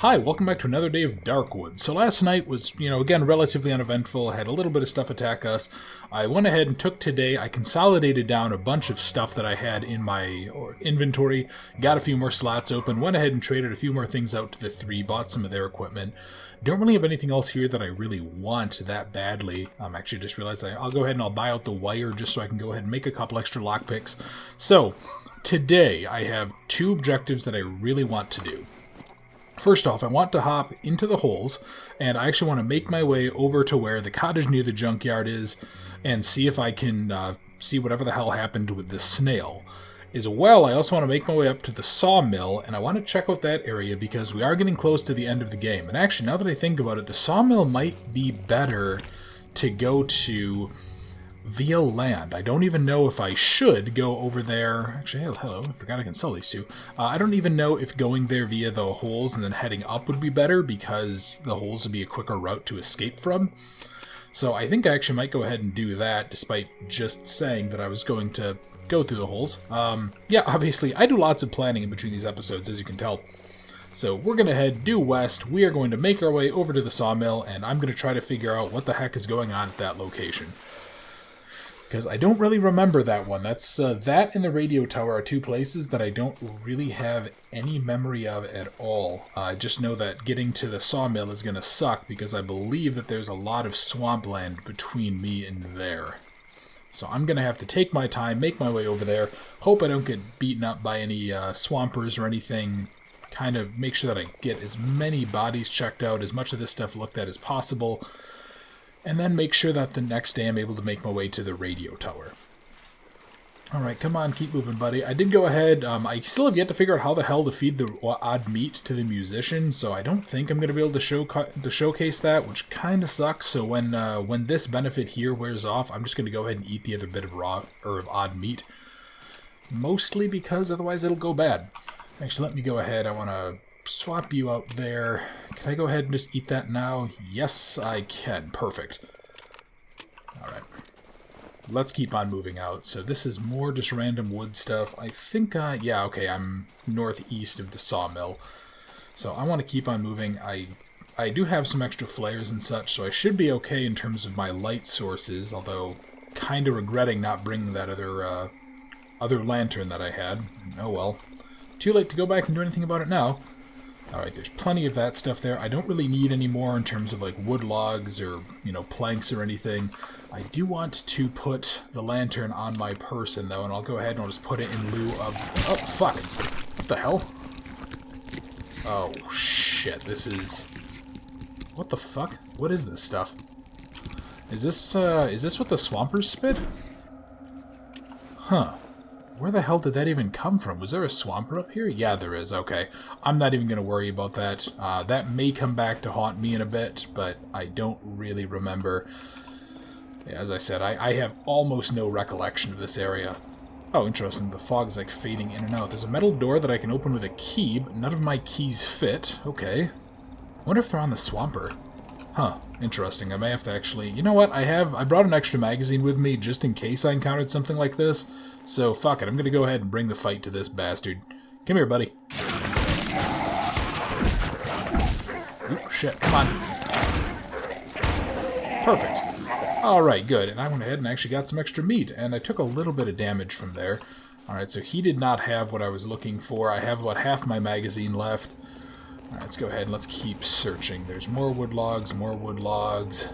Hi, welcome back to another day of Darkwood. So last night was, again, relatively uneventful. I had a little bit of stuff attack us. I went ahead and took today, I consolidated down a bunch of stuff that I had in my inventory, got a few more slots open, went ahead and traded a few more things out to the three, bought some of their equipment. Don't really have anything else here that I really want that badly. Actually just realized I'll go ahead and I'll buy out the wire just so I can go ahead and make a couple extra lockpicks. So, today I have two objectives that I really want to do. First off, I want to hop into the holes, and I actually want to make my way over to where the cottage near the junkyard is, and see if I can see whatever the hell happened with the snail. As well, I also want to make my way up to the Sawmill, and I want to check out that area because we are getting close to the end of the game. And actually, now that I think about it, the Sawmill might be better to go to via land. I don't even know if I should go over there. Actually, hello, I forgot I can sell these two. I don't even know if going there via the holes and then heading up would be better because the holes would be a quicker route to escape from. So I think I actually might go ahead and do that despite just saying that I was going to go through the holes. Yeah, obviously, I do lots of planning in between these episodes, as you can tell. So we're going to head due west. We are going to make our way over to the Sawmill, and I'm going to try to figure out what the heck is going on at that location. Because I don't really remember that one. That's that and the radio tower are two places that I don't really have any memory of at all. I just know that getting to the Sawmill is going to suck because I believe that there's a lot of swampland between me and there. So I'm going to have to take my time, make my way over there, hope I don't get beaten up by any swampers or anything, kind of make sure that I get as many bodies checked out, as much of this stuff looked at as possible, and then make sure that the next day I'm able to make my way to the radio tower. Alright, come on, keep moving, buddy. I did go ahead. I still have yet to figure out how the hell to feed the odd meat to the musician, so I don't think I'm going to be able to showcase that, which kind of sucks. So when this benefit here wears off, I'm just going to go ahead and eat the other bit of raw or of odd meat. Mostly because otherwise it'll go bad. Actually, let me go ahead. I want to swap you out there. Can I go ahead and just eat that now? Yes, I can. Perfect. Alright. Let's keep on moving out. So this is more just random wood stuff. I think, yeah, okay, I'm northeast of the Sawmill. So I want to keep on moving. I do have some extra flares and such, so I should be okay in terms of my light sources, although kind of regretting not bringing that other lantern that I had. Oh well. Too late to go back and do anything about it now. Alright, there's plenty of that stuff there. I don't really need any more in terms of like wood logs or, planks or anything. I do want to put the lantern on my person though, and I'll go ahead and I'll just put it in lieu of... Oh, fuck! What the hell? Oh, shit, this is... What the fuck? What is this stuff? Is this what the swampers spit? Huh. Where the hell did that even come from? Was there a swamper up here? Yeah, there is. Okay. I'm not even going to worry about that. That may come back to haunt me in a bit, but I don't really remember. As I said, I have almost no recollection of this area. Oh, interesting. The fog's like fading in and out. There's a metal door that I can open with a key, but none of my keys fit. Okay. Wonder if they're on the swamper. Huh. Interesting. I may have to actually... You know what? I brought an extra magazine with me just in case I encountered something like this. So, fuck it. I'm gonna go ahead and bring the fight to this bastard. Come here, buddy. Oop, shit. Come on. Perfect. Alright, good. And I went ahead and actually got some extra meat, and I took a little bit of damage from there. Alright, so he did not have what I was looking for. I have about half my magazine left. Alright, let's go ahead and let's keep searching. There's more wood logs, more wood logs.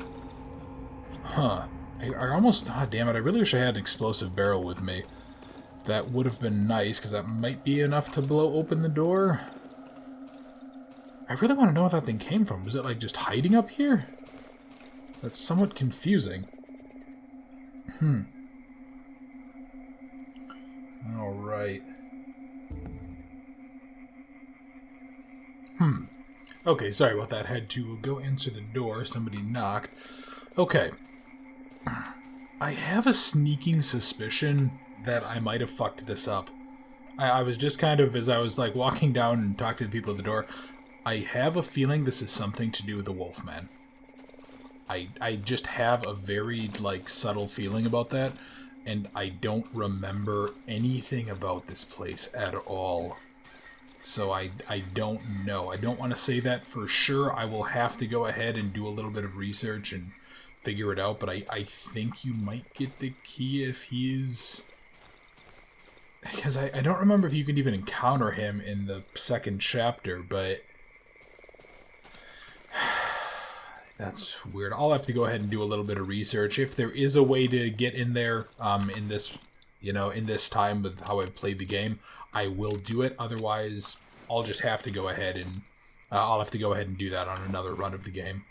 Huh. I almost... Ah, damn it. I really wish I had an explosive barrel with me. That would have been nice, because that might be enough to blow open the door. I really want to know where that thing came from. Was it, like, just hiding up here? That's somewhat confusing. Alright. Okay, sorry about that. Had to go answer the door. Somebody knocked. Okay. I have a sneaking suspicion that I might have fucked this up. I was just kind of, as I was like walking down and talking to the people at the door, I have a feeling this is something to do with the Wolfman. I just have a very, like, subtle feeling about that, and I don't remember anything about this place at all. So I don't know. I don't want to say that for sure. I will have to go ahead and do a little bit of research and figure it out, but I think you might get the key if he's... Because I don't remember if you can even encounter him in the second chapter, but... That's weird. I'll have to go ahead and do a little bit of research. If there is a way to get in there in this, in this time with how I've played the game, I will do it. Otherwise, I'll just have to go ahead and do that on another run of the game.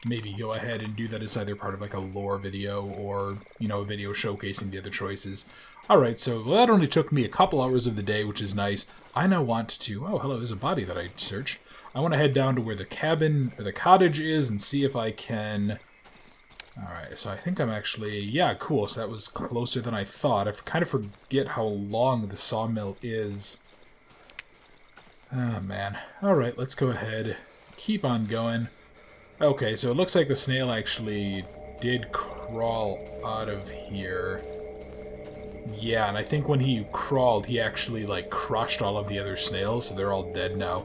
Maybe go ahead and do that as either part of like a lore video or, a video showcasing the other choices. Alright, so that only took me a couple hours of the day, which is nice. I now want to... Oh, hello, there's a body that I searched. I want to head down to where the cabin, or the cottage is, and see if I can... Alright, so I think I'm actually... Yeah, cool, so that was closer than I thought. I kind of forget how long the sawmill is. Oh, man. Alright, let's go ahead. Keep on going. Okay, so it looks like the snail actually did crawl out of here. Yeah, and I think when he crawled, he actually, crushed all of the other snails, so they're all dead now.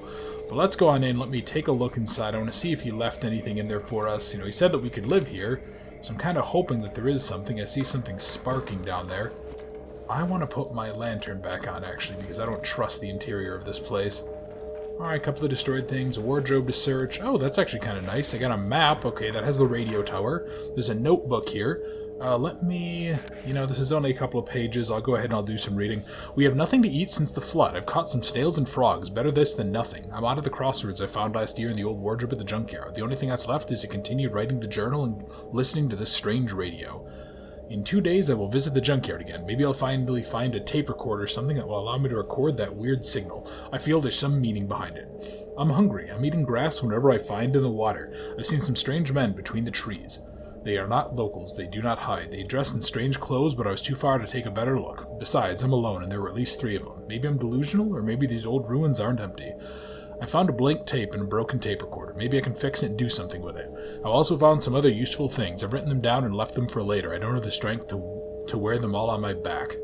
But let's go on in, let me take a look inside. I want to see if he left anything in there for us. He said that we could live here, so I'm kind of hoping that there is something. I see something sparking down there. I want to put my lantern back on, actually, because I don't trust the interior of this place. Alright, a couple of destroyed things, a wardrobe to search. Oh, that's actually kind of nice. I got a map. Okay, that has the radio tower. There's a notebook here. Let me... this is only a couple of pages. I'll go ahead and I'll do some reading. We have nothing to eat since the flood. I've caught some snails and frogs. Better this than nothing. I'm out of the crosswords I found last year in the old wardrobe at the junkyard. The only thing that's left is to continue writing the journal and listening to this strange radio. In 2 days, I will visit the junkyard again. Maybe I'll finally find a tape recorder or something that will allow me to record that weird signal. I feel there's some meaning behind it. I'm hungry. I'm eating grass whenever I find in the water. I've seen some strange men between the trees. They are not locals. They do not hide. They dress in strange clothes, but I was too far to take a better look. Besides, I'm alone, and there were at least 3 of them. Maybe I'm delusional, or maybe these old ruins aren't empty. I found a blank tape and a broken tape recorder. Maybe I can fix it and do something with it. I've also found some other useful things. I've written them down and left them for later. I don't have the strength to wear them all on my back.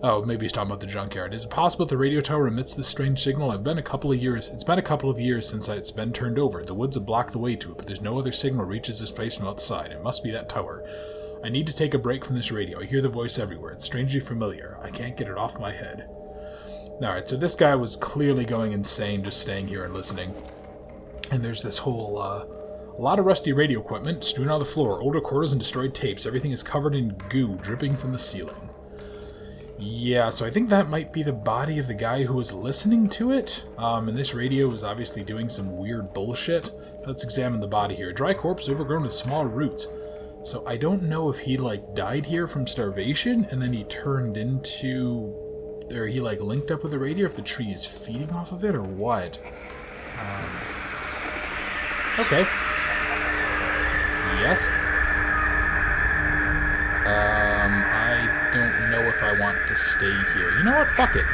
Oh, maybe he's talking about the junkyard. Is it possible the radio tower emits this strange signal? It's been a couple of years since it's been turned over. The woods have blocked the way to it, but there's no other signal reaches this place from outside. It must be that tower. I need to take a break from this radio. I hear the voice everywhere. It's strangely familiar. I can't get it off my head. Alright, so this guy was clearly going insane just staying here and listening. And there's this whole, a lot of rusty radio equipment strewn on the floor, old recorders and destroyed tapes. Everything is covered in goo dripping from the ceiling. Yeah, so I think that might be the body of the guy who was listening to it. And this radio was obviously doing some weird bullshit. Let's examine the body here. A dry corpse overgrown with small roots. So I don't know if he, died here from starvation, and then he turned into... Or he, linked up with the radio, if the tree is feeding off of it, or what? Okay. Yes. I don't know if I want to stay here. You know what? Fuck it.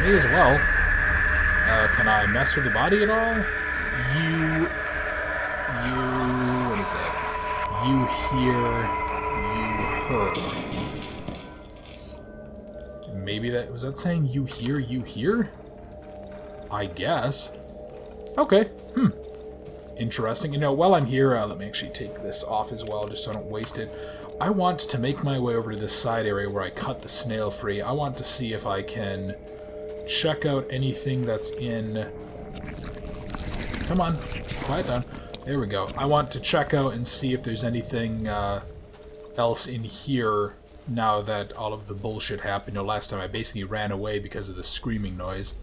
May as well. Can I mess with the body at all? What is that? You hear, Maybe was that saying you hear? I guess. Okay. Interesting. While I'm here, let me actually take this off as well, just so I don't waste it. I want to make my way over to this side area where I cut the snail free. I want to see if I can check out anything that's in... Come on, quiet down. There we go. I want to check out and see if there's anything else in here now that all of the bullshit happened. Last time I basically ran away because of the screaming noise.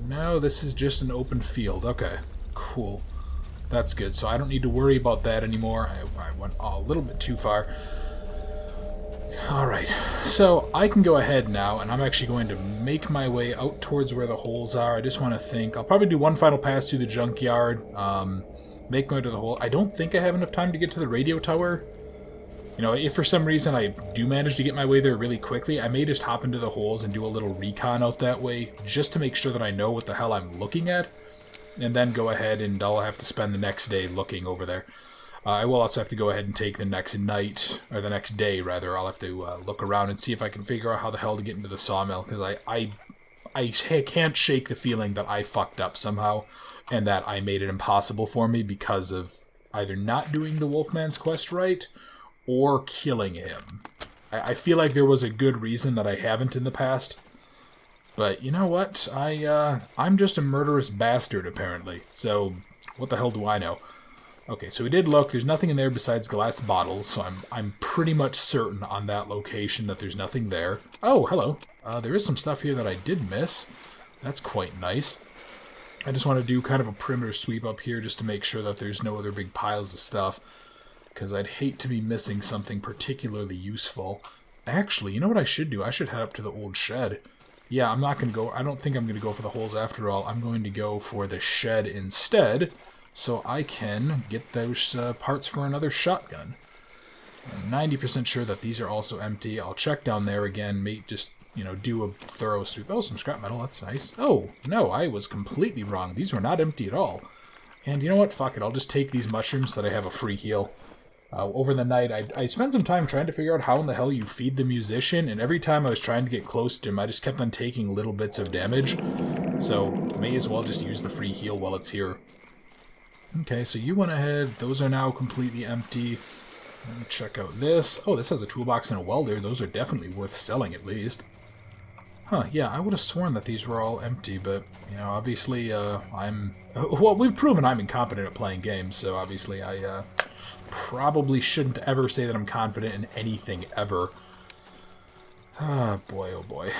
No, this is just an open field. Okay, cool. That's good. So I don't need to worry about that anymore. I went a little bit too far. Alright, so I can go ahead now, and I'm actually going to make my way out towards where the holes are. I just want to think. I'll probably do one final pass through the junkyard, make my way to the hole. I don't think I have enough time to get to the radio tower. If for some reason I do manage to get my way there really quickly, I may just hop into the holes and do a little recon out that way, just to make sure that I know what the hell I'm looking at, and then go ahead and I'll have to spend the next day looking over there. I will also have to go ahead and take the next night, or the next day, rather. I'll have to look around and see if I can figure out how the hell to get into the sawmill, because I can't shake the feeling that I fucked up somehow, and that I made it impossible for me because of either not doing the Wolfman's quest right, or killing him. I feel like there was a good reason that I haven't in the past. But you know what? I'm just a murderous bastard, apparently. So, what the hell do I know? Okay, so we did look. There's nothing in there besides glass bottles, so I'm pretty much certain on that location that there's nothing there. Oh, hello. There is some stuff here that I did miss. That's quite nice. I just want to do kind of a perimeter sweep up here just to make sure that there's no other big piles of stuff, because I'd hate to be missing something particularly useful. Actually, you know what I should do? I should head up to the old shed. Yeah, I'm not going to go... I don't think I'm going to go for the holes after all. I'm going to go for the shed instead, so I can get those parts for another shotgun. I'm 90% sure that these are also empty. I'll check down there again, just, do a thorough sweep. Oh, some scrap metal, that's nice. Oh, no, I was completely wrong. These were not empty at all. And you know what? Fuck it, I'll just take these mushrooms so that I have a free heal. Over the night, I spent some time trying to figure out how in the hell you feed the musician, and every time I was trying to get close to him, I just kept on taking little bits of damage. So, may as well just use the free heal while it's here. Okay, so you went ahead. Those are now completely empty. Let me check out this. Oh, this has a toolbox and a welder. Those are definitely worth selling, at least. Huh, yeah, I would have sworn that these were all empty, but, obviously, well, we've proven I'm incompetent at playing games, so obviously I, probably shouldn't ever say that I'm confident in anything, ever. Ah, boy, oh boy.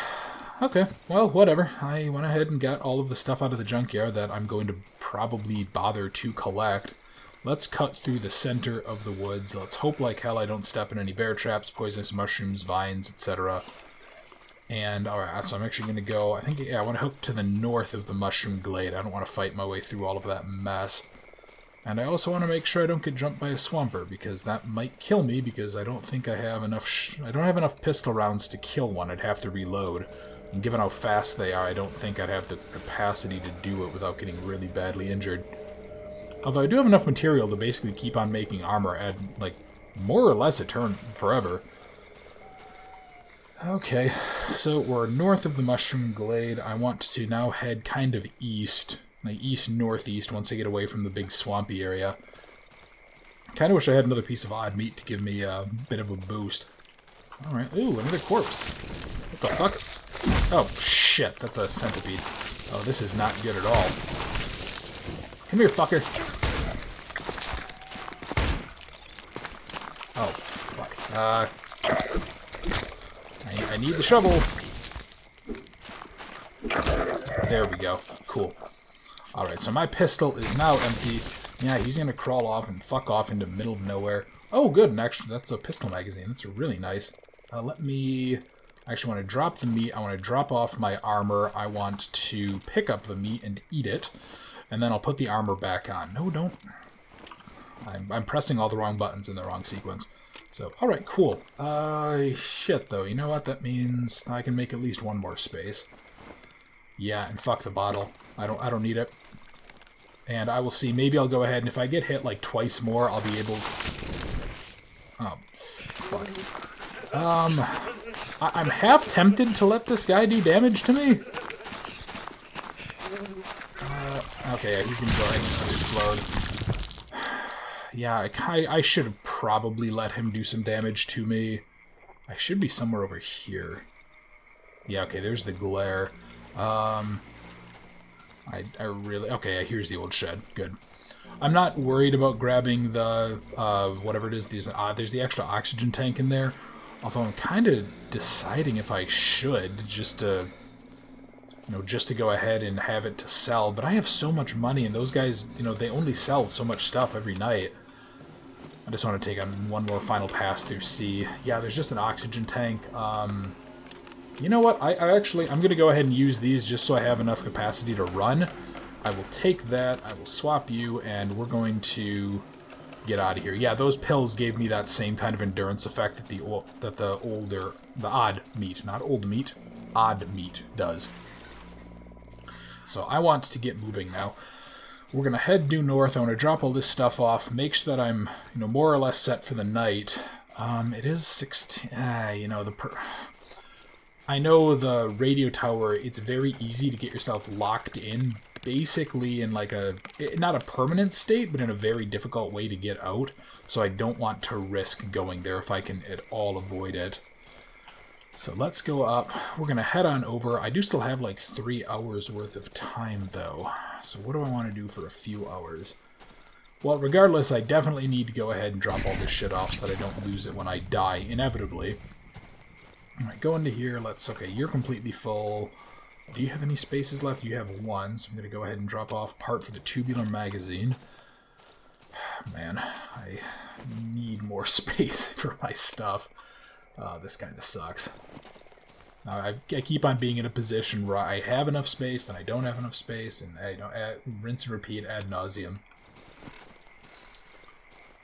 Okay, well, whatever. I went ahead and got all of the stuff out of the junkyard that I'm going to probably bother to collect. Let's cut through the center of the woods. Let's hope like hell I don't step in any bear traps, poisonous mushrooms, vines, etc. And, alright, so I'm actually going to go, I think, yeah, I want to hook to the north of the mushroom glade. I don't want to fight my way through all of that mess. And I also want to make sure I don't get jumped by a swamper, because that might kill me, because I don't think I have enough, I don't have enough pistol rounds to kill one. I'd have to reload. And given how fast they are, I don't think I'd have the capacity to do it without getting really badly injured. Although I do have enough material to basically keep on making armor at, like, more or less a turn forever. Okay, so we're north of the mushroom glade. I want to now head kind of east, like east-northeast, once I get away from the big swampy area. Kind of wish I had another piece of odd meat to give me a bit of a boost. Alright, ooh, another corpse. What the fuck? Oh, shit, that's a centipede. Oh, this is not good at all. Come here, fucker. Oh, fuck. I need the shovel. There we go. Cool. Alright, so my pistol is now empty. Yeah, he's gonna crawl off and fuck off into the middle of nowhere. Oh, good, and actually, that's a pistol magazine. That's really nice. Let me... I actually want to drop the meat. I want to drop off my armor. I want to pick up the meat and eat it. And then I'll put the armor back on. No, don't. I'm pressing all the wrong buttons in the wrong sequence. So, alright, cool. Shit, though. You know what? That means I can make at least one more space. Yeah, and fuck the bottle. I don't need it. And I will see. Maybe I'll go ahead, and if I get hit, like, twice more, I'll be able... Oh, fuck. I'm half tempted to let this guy do damage to me. Okay, he's gonna go ahead and just explode. Yeah, I should have probably let him do some damage to me. I should be somewhere over here. Yeah, okay, there's the glare. I really... Okay, here's the old shed. Good. I'm not worried about grabbing the, whatever it is, there's the extra oxygen tank in there. Although I'm kind of deciding if I should, just to go ahead and have it to sell. But I have so much money, and those guys, they only sell so much stuff every night. I just want to take on one more final pass through C. Yeah, there's just an oxygen tank. You know what? I'm going to go ahead and use these just so I have enough capacity to run. I will take that, I will swap you, and we're going to get out of here. Yeah, those pills gave me that same kind of endurance effect that the odd meat, not old meat, odd meat does. So I want to get moving now. We're going to head due north. I want to drop all this stuff off, make sure that I'm, more or less set for the night. It is 16... I know the radio tower, it's very easy to get yourself locked in, basically in like not a permanent state, but in a very difficult way to get out. So I don't want to risk going there if I can at all avoid it. So let's go up. We're going to head on over. I do still have like 3 hours worth of time, though. So what do I want to do for a few hours? Well, regardless, I definitely need to go ahead and drop all this shit off so that I don't lose it when I die, inevitably. Alright, go into here. Okay, you're completely full. Do you have any spaces left? You have 1, so I'm going to go ahead and drop off part for the tubular magazine. Man, I need more space for my stuff. This kind of sucks. I keep on being in a position where I have enough space, then I don't have enough space, and rinse and repeat ad nauseum.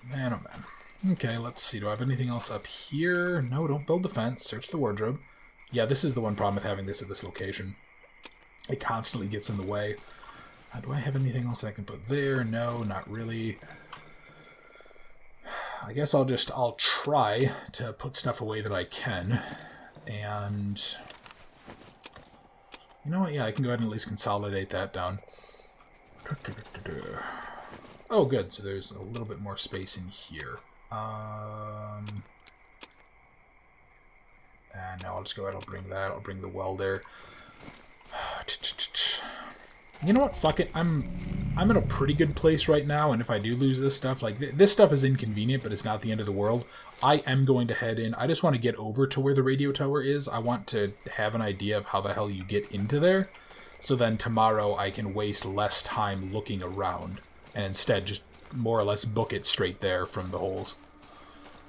Man, oh man. Okay, let's see. Do I have anything else up here? No, don't build the fence. Search the wardrobe. Yeah, this is the one problem with having this at this location. It constantly gets in the way. Do I have anything else I can put there? No, not really. I guess I'll try to put stuff away that I can. And you know what? Yeah, I can go ahead and at least consolidate that down. Oh, good. So there's a little bit more space in here. And now I'll just go ahead. I'll bring that. I'll bring the welder. You know what? Fuck it. I'm in a pretty good place right now, and if I do lose this stuff, like, this stuff is inconvenient, but it's not the end of the world. I am going to head in. I just want to get over to where the radio tower is. I want to have an idea of how the hell you get into there, so then tomorrow I can waste less time looking around, and instead just more or less book it straight there from the holes.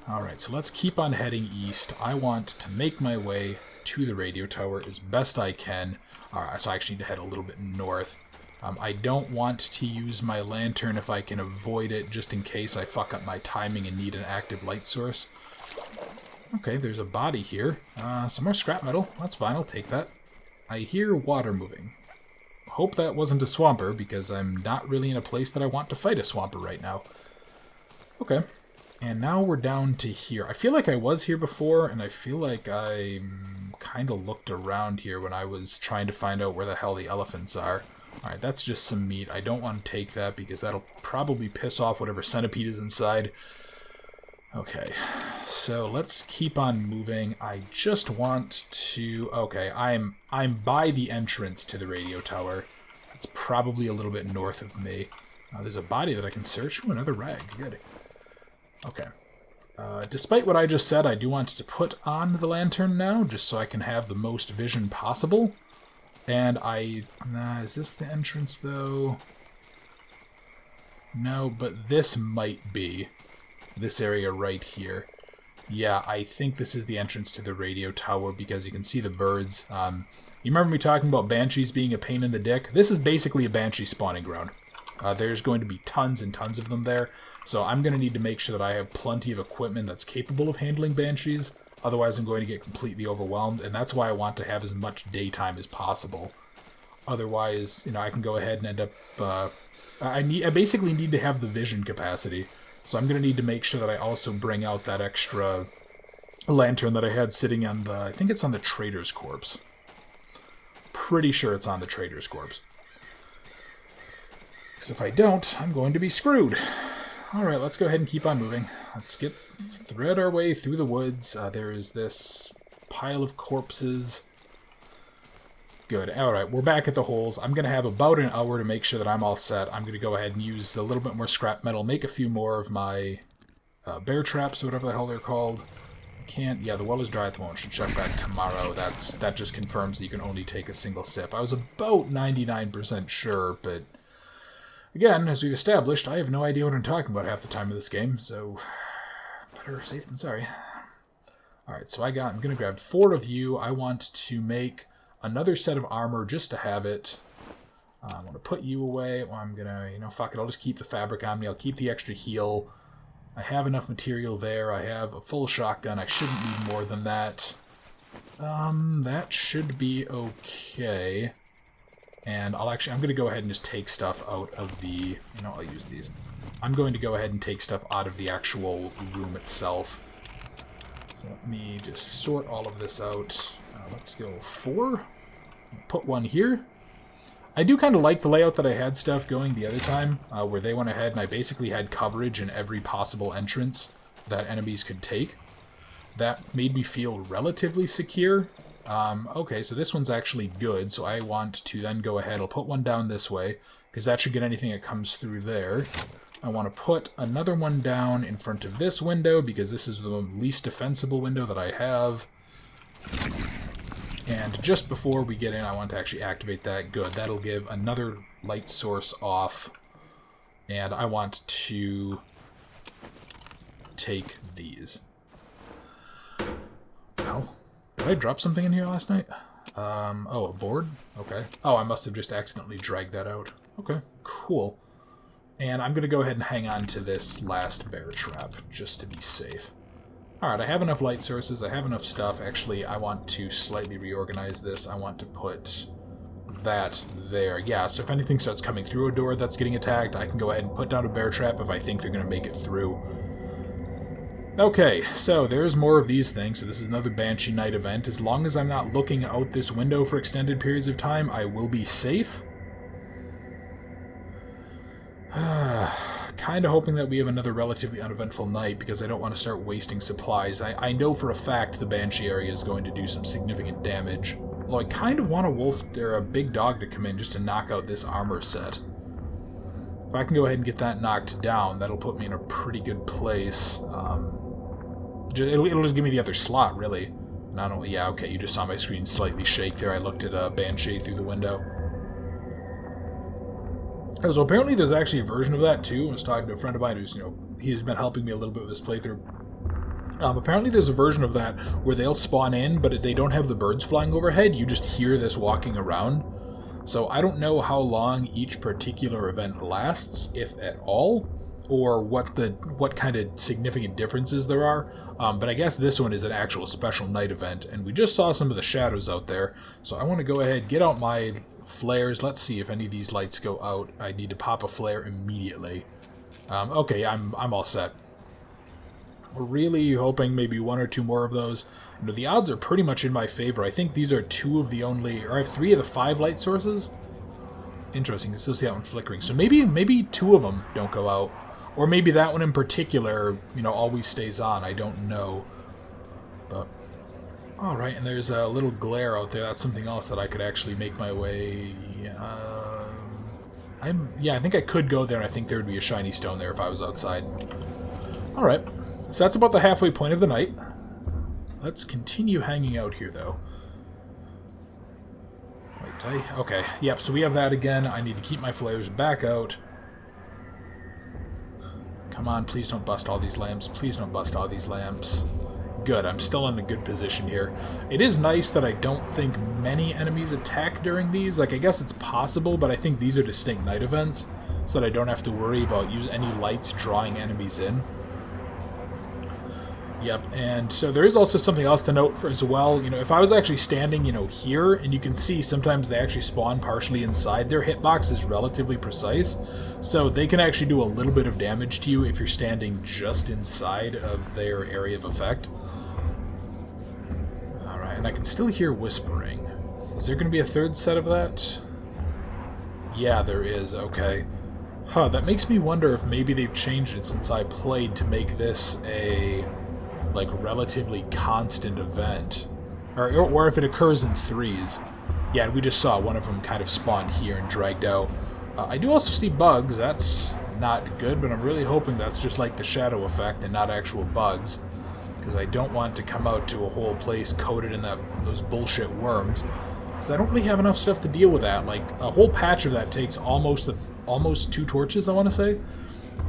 Alright, so let's keep on heading east. I want to make my way to the radio tower as best I can. Alright, so I actually need to head a little bit north. I don't want to use my lantern if I can avoid it, just in case I fuck up my timing and need an active light source. Okay, there's a body here. Some more scrap metal. That's fine, I'll take that. I hear water moving. Hope that wasn't a swamper, because I'm not really in a place that I want to fight a swamper right now. Okay. And now we're down to here. I feel like I was here before, and I feel like I kind of looked around here when I was trying to find out where the hell the elephants are. Alright, that's just some meat. I don't want to take that because that'll probably piss off whatever centipede is inside. Okay, so let's keep on moving. I just want to... Okay, I'm by the entrance to the radio tower. It's probably a little bit north of me. There's a body that I can search. Ooh, another rag. Good. Okay. Despite what I just said, I do want to put on the lantern now, just so I can have the most vision possible. And is this the entrance, though? No, but this might be. This area right here. Yeah, I think this is the entrance to the radio tower, because you can see the birds. You remember me talking about banshees being a pain in the dick? This is basically a banshee spawning ground. There's going to be tons and tons of them there, so I'm going to need to make sure that I have plenty of equipment that's capable of handling banshees. Otherwise, I'm going to get completely overwhelmed, and that's why I want to have as much daytime as possible. Otherwise, I can go ahead and end up... I basically need to have the vision capacity, so I'm going to need to make sure that I also bring out that extra lantern that I had sitting on the... I think it's on the Trader's Corpse. Pretty sure it's on the Trader's Corpse. Because if I don't, I'm going to be screwed. Alright, let's go ahead and keep on moving. Let's thread our way through the woods. There is this pile of corpses. Good. Alright, we're back at the holes. I'm going to have about an hour to make sure that I'm all set. I'm going to go ahead and use a little bit more scrap metal, make a few more of my bear traps, or whatever the hell they're called. Can't... Yeah, the well is dry at the moment. Should check back tomorrow. That just confirms that you can only take a single sip. I was about 99% sure, but... Again, as we've established, I have no idea what I'm talking about half the time of this game, so better safe than sorry. Alright, so I'm going to grab 4 of you. I want to make another set of armor just to have it. I want to put you away. Well, I'm going to, fuck it, I'll just keep the fabric on me. I'll keep the extra heal. I have enough material there. I have a full shotgun. I shouldn't need more than that. That should be okay. And I'm going to go ahead and just take stuff out of the... I'll use these. I'm going to go ahead and take stuff out of the actual room itself. So let me just sort all of this out. Let's go 4. Put 1 here. I do kind of like the layout that I had stuff going the other time, where they went ahead and I basically had coverage in every possible entrance that enemies could take. That made me feel relatively secure. Okay, so this one's actually good, so I want to then go ahead. I'll put 1 down this way, because that should get anything that comes through there. I want to put another one down in front of this window, because this is the least defensible window that I have. And just before we get in, I want to actually activate that. Good, that'll give another light source off. And I want to take these. Well, did I drop something in here last night? Oh, a board? Okay. Oh, I must have just accidentally dragged that out. Okay, cool. And I'm going to go ahead and hang on to this last bear trap, just to be safe. Alright, I have enough light sources, I have enough stuff. Actually, I want to slightly reorganize this. I want to put that there. Yeah, so if anything starts coming through a door that's getting attacked, I can go ahead and put down a bear trap if I think they're going to make it through. Okay, so there's more of these things. So this is another Banshee Night event. As long as I'm not looking out this window for extended periods of time, I will be safe. Kind of hoping that we have another relatively uneventful night, because I don't want to start wasting supplies. I know for a fact the Banshee area is going to do some significant damage. Although I kind of want a wolf or a big dog to come in just to knock out this armor set. If I can go ahead and get that knocked down, that'll put me in a pretty good place. It'll just give me the other slot, really. And I don't... Yeah, okay, you just saw my screen slightly shake there. I looked at a Banshee through the window. So apparently there's actually a version of that too. I was talking to a friend of mine who's, he's been helping me a little bit with this playthrough. Apparently there's a version of that where they'll spawn in, but they don't have the birds flying overhead. You just hear this walking around. So I don't know how long each particular event lasts, if at all, or what kind of significant differences there are. But I guess this one is an actual special night event, and we just saw some of the shadows out there. So I want to go ahead, get out my flares. Let's see if any of these lights go out. I need to pop a flare immediately. Okay, I'm all set. We're really hoping maybe 1 or 2 more of those. The odds are pretty much in my favor. I think these are 2 of the only, or I have 3 of the 5 light sources. Interesting, you can still see that one flickering. So maybe 2 of them don't go out. Or maybe that one in particular, always stays on. I don't know. But alright, and there's a little glare out there. That's something else that I could actually make my way... I think I could go there, and I think there would be a shiny stone there if I was outside. Alright, so that's about the halfway point of the night. Let's continue hanging out here, though. Wait, okay, yep, so we have that again. I need to keep my flares back out. Come on, please don't bust all these lamps. Please don't bust all these lamps. Good, I'm still in a good position here. It is nice that I don't think many enemies attack during these. Like, I guess it's possible, but I think these are distinct night events, so that I don't have to worry about any lights drawing enemies in. Yep, and so there is also something else to note as well. If I was actually standing, here, and you can see sometimes they actually spawn partially inside, their hitbox is relatively precise, so they can actually do a little bit of damage to you if you're standing just inside of their area of effect. Alright, and I can still hear whispering. Is there going to be a third set of that? Yeah, there is, okay. Huh, that makes me wonder if maybe they've changed it since I played to make this a... relatively constant event. Or if it occurs in 3s. Yeah, and we just saw one of them kind of spawn here and dragged out. I do also see bugs. That's not good, but I'm really hoping that's just like the shadow effect and not actual bugs. Because I don't want to come out to a whole place coated in those bullshit worms. Because I don't really have enough stuff to deal with that. Like, a whole patch of that takes almost 2 torches, I want to say.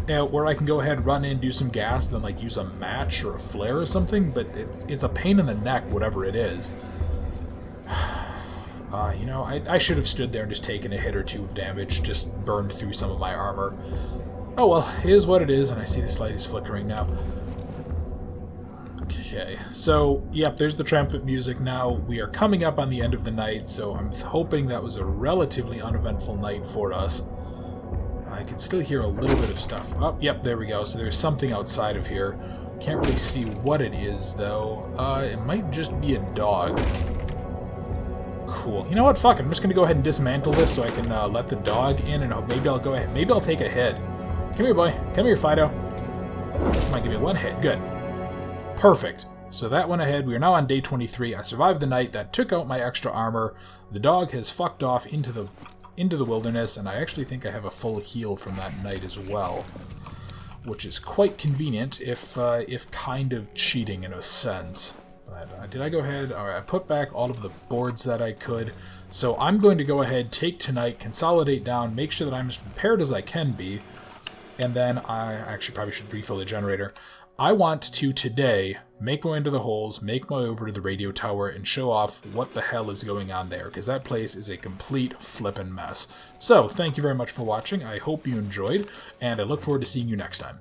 Where I can go ahead, run in, do some gas, then like use a match or a flare or something, but it's a pain in the neck, whatever it is. I should have stood there and just taken a hit or 2 of damage, just burned through some of my armor. Oh well, it is what it is, and I see this light is flickering now. Okay, so, yep, there's the triumphant music now. We are coming up on the end of the night, so I'm hoping that was a relatively uneventful night for us. I can still hear a little bit of stuff. Oh, yep, there we go. So there's something outside of here. Can't really see what it is, though. It might just be a dog. Cool. You know what? Fuck it. I'm just going to go ahead and dismantle this so I can let the dog in, and maybe I'll go ahead. Maybe I'll take a hit. Come here, boy. Come here, Fido. Might give me one hit. Good. Perfect. So that went ahead. We are now on day 23. I survived the night. That took out my extra armor. The dog has fucked off into the wilderness, and I actually think I have a full heal from that night as well, which is quite convenient, if kind of cheating in a sense. But, did I go ahead? Alright, I put back all of the boards that I could. So I'm going to go ahead, take tonight, consolidate down, make sure that I'm as prepared as I can be, and then I actually probably should refill the generator. I want to, today, make my way into the holes, make my way over to the radio tower, and show off what the hell is going on there, because that place is a complete flippin' mess. So, thank you very much for watching, I hope you enjoyed, and I look forward to seeing you next time.